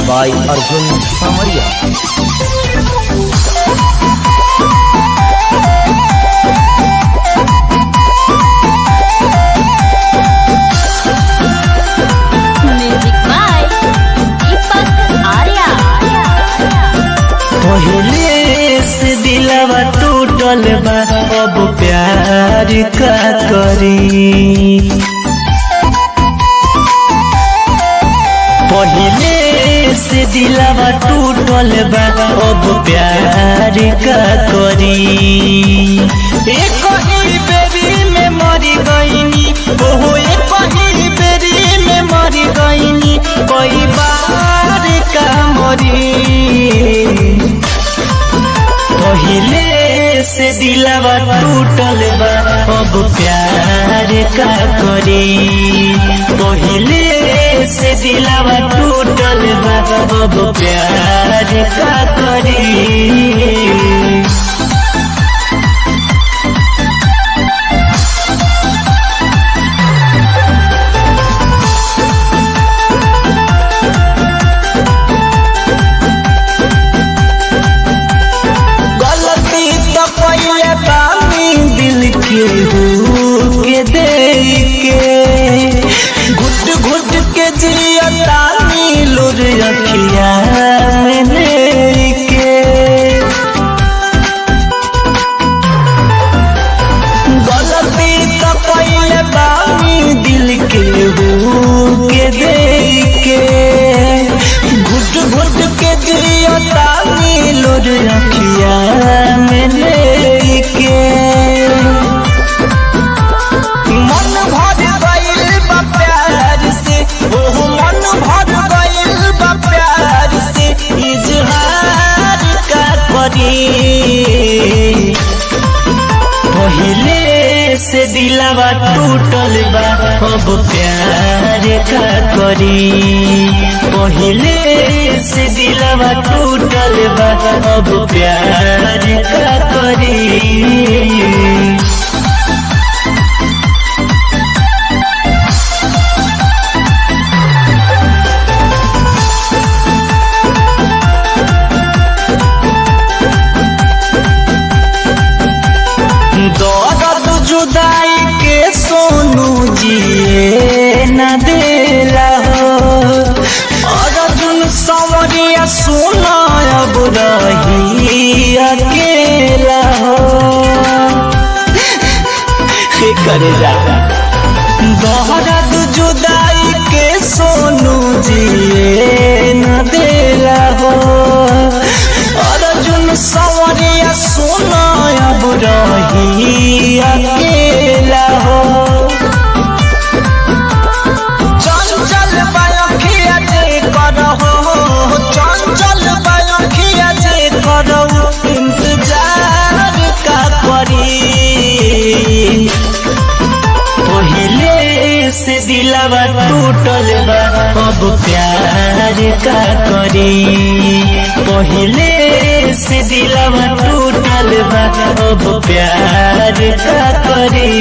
By Arjun सामरिया। पहले से दिलवा टूटल बा, अब प्यार का करी। पहले से दिलवा टूटल बा, अब प्यार का करी। एक ही बेरी में मरी गईनी, ओहो एक ही बेरी में मरी गईनी, कई बार का मरी। पहले से दिलवा टूटल बा, अब प्यार का करी। पहले से दिलवा टूटल बा, अब प्यार का करी। के दे के घुट घुट के जियता नीलुर अखिया में लेके। गलती तो पहले बानी दिल के दे के घुट घुट के जियता नीलुर अखिया में लेके। पहले से दिलवा टूटल बा, अब प्यार का करी। पहले से दिलवा टूटल बा, अब प्यार का करी। दर्द जुदाई के सोनू जिए न देला हो, अर्जुन सामरिया सुना अब रही अकेला हो। करे जाता दर्द जुदाई के सोनू जिए न देला हो, अर्जुन सामरिया सुना अब रही अकेला हो। चंचल बायखिया जे करहो, चंचल बायखिया जे करहो, इंतजार का करी। पहले से दिलवा टूटल बा, अब प्यार का करी। पहले से दिलवा टूटल बा, अब प्यार का करी।